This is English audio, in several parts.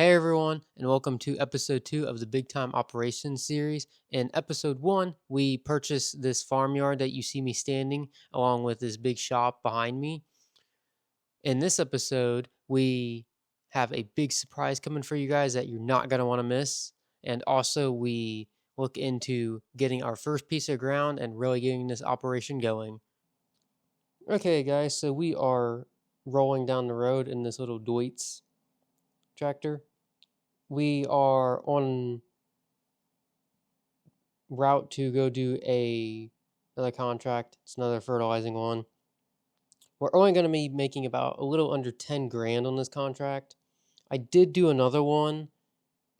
Hey everyone, and welcome to episode 2 of the Big Time Operations series. In episode 1, we purchased this farmyard that you see me standing along with this big shop behind me. In this episode, we have a big surprise coming for you guys that you're not going to want to miss. And also, we look into getting our first piece of ground and really getting this operation going. Okay, guys, so we are rolling down the road in this little Deutz tractor. We are on route to go do another contract. It's another fertilizing one. We're only going to be making about a little under 10 grand on this contract. I did do another one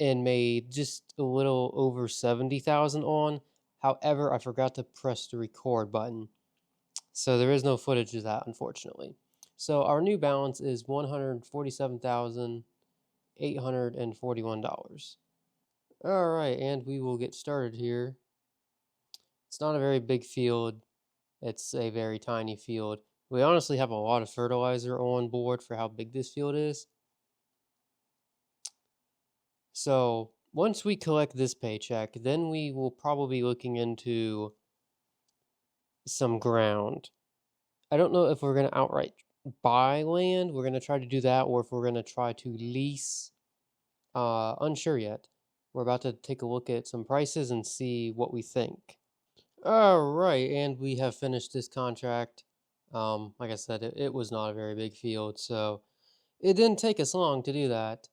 and made just a little over 70,000 on. However, I forgot to press the record button. So there is no footage of that, unfortunately. So our new balance is $147,841. All right, and we will get started here. It's not a very big field. It's a very tiny field. We honestly have a lot of fertilizer on board for how big this field is. So once we collect this paycheck, then we will probably be looking into some ground. I don't know if we're going to outright buy land. We're going to try to do that, or if we're going to try to lease. Unsure yet. We're about to take a look at some prices and see what we think. All right, and we have finished this contract. Like I said, it was not a very big field, so it didn't take us long to do that.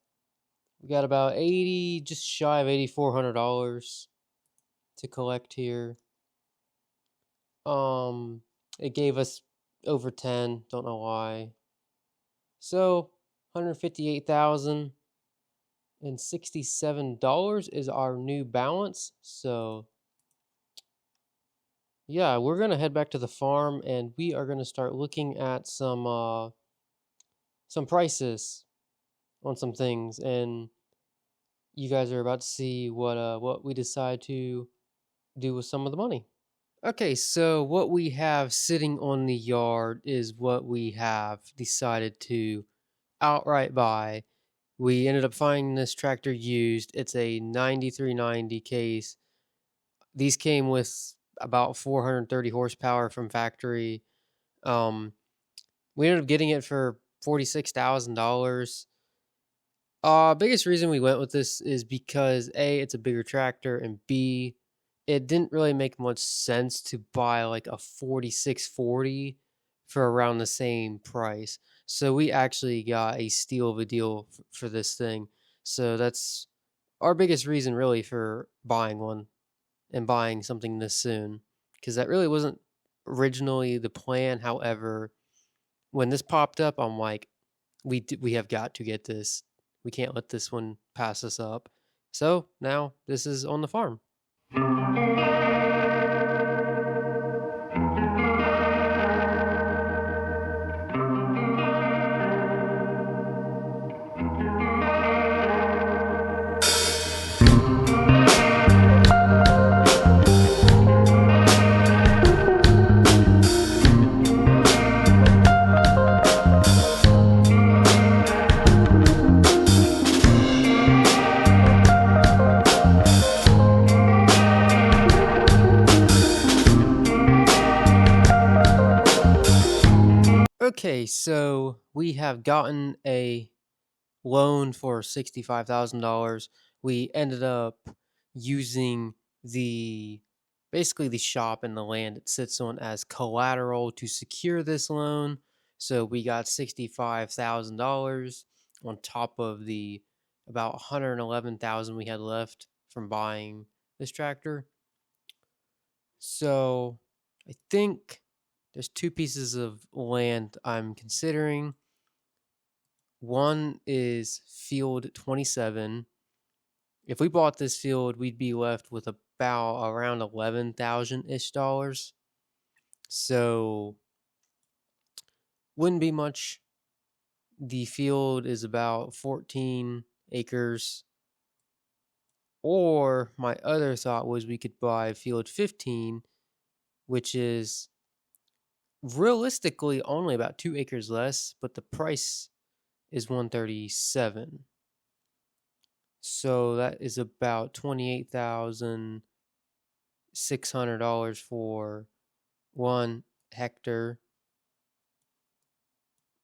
We got about just shy of $8,400 to collect here. It gave us over 10, don't know why. So $158,067 is our new balance. So yeah, we're going to head back to the farm and we are going to start looking at some prices on some things, and you guys are about to see what we decide to do with some of the money. Okay, so what we have sitting on the yard is what we have decided to outright buy. We ended up finding this tractor used. It's a 9390 case. These came with about 430 horsepower from factory. We ended up getting it for $46,000. Biggest reason we went with this is because A, it's a bigger tractor, and B, it didn't really make much sense to buy like a 4640 for around the same price. So we actually got a steal of a deal for this thing. So that's our biggest reason really for buying one and buying something this soon, because that really wasn't originally the plan. However, when this popped up, I'm like, we have got to get this. We can't let this one pass us up. So now this is on the farm. Okay, so we have gotten a loan for $65,000. We ended up using basically the shop and the land it sits on as collateral to secure this loan. So we got $65,000 on top of the about $111,000 we had left from buying this tractor. So I think there's two pieces of land I'm considering. One is field 27. If we bought this field, we'd be left with about around $11,000-ish. So wouldn't be much. The field is about 14 acres. Or my other thought was we could buy field 15, which is realistically only about 2 acres less, but the price is $137. So that is about $28,600 for 1 hectare.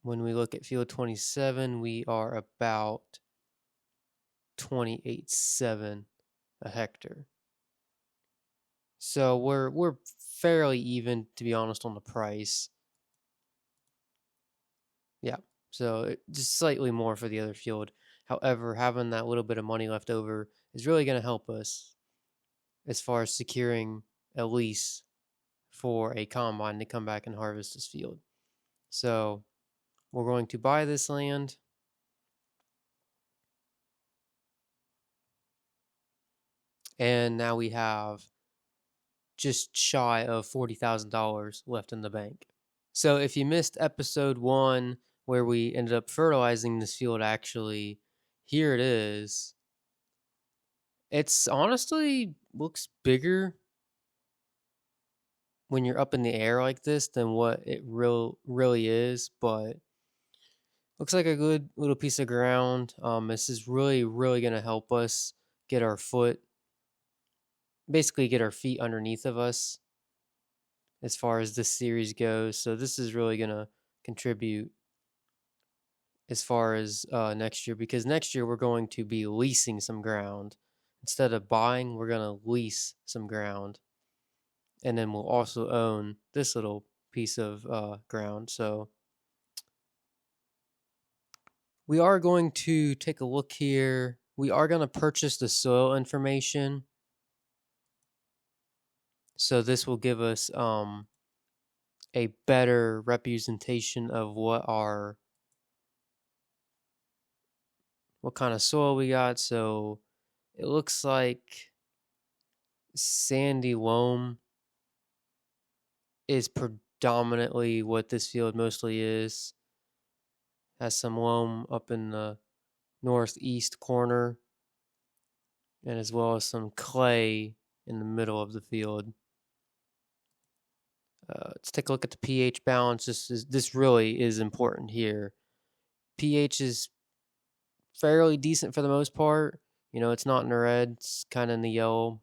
When we look at field 27, we are about 28.7 a hectare. So we're fairly even, to be honest, on the price. Yeah, so just slightly more for the other field. However, having that little bit of money left over is really going to help us as far as securing a lease for a combine to come back and harvest this field. So we're going to buy this land. And now we have just shy of $40,000 left in the bank. So if you missed episode 1 where we ended up fertilizing this field, actually, here it is. It's honestly looks bigger when you're up in the air like this than what it really is, but looks like a good little piece of ground. This is really going to help us get our feet underneath of us as far as this series goes. So this is really going to contribute as far as next year, because next year we're going to be leasing some ground. Instead of buying, we're going to lease some ground. And then we'll also own this little piece of ground. So we are going to take a look here. We are going to purchase the soil information. So this will give us a better representation of what kind of soil we got. So it looks like sandy loam is predominantly what this field mostly is. Has some loam up in the northeast corner, and as well as some clay in the middle of the field. Let's take a look at the pH balance. This really is important here. pH is fairly decent for the most part. You know, it's not in the red, it's kind of in the yellow,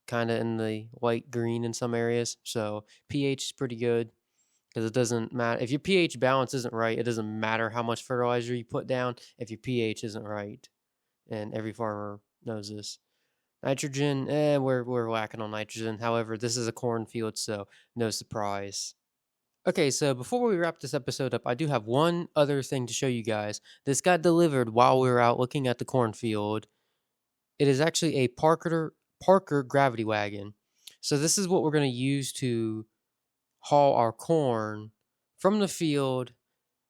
kind of in the light green in some areas. So pH is pretty good, because it doesn't matter. If your pH balance isn't right, it doesn't matter how much fertilizer you put down if your pH isn't right. And every farmer knows this. Nitrogen, we're lacking on nitrogen. However, this is a cornfield, so no surprise. Okay, so before we wrap this episode up, I do have one other thing to show you guys. This got delivered while we were out looking at the cornfield. It is actually a Parker gravity wagon. So this is what we're going to use to haul our corn from the field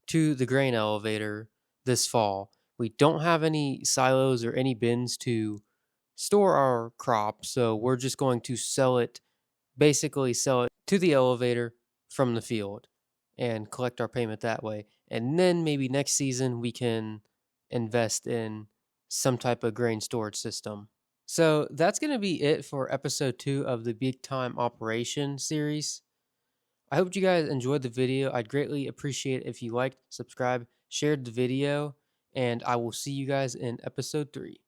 to the grain elevator this fall. We don't have any silos or any bins to store our crop, so we're just going to sell it to the elevator from the field and collect our payment that way. And then maybe next season we can invest in some type of grain storage system. So that's going to be it for episode 2 of the Big Time Operation series. I hope you guys enjoyed the video. I'd greatly appreciate it if you liked, subscribed, shared the video, and I will see you guys in episode 3.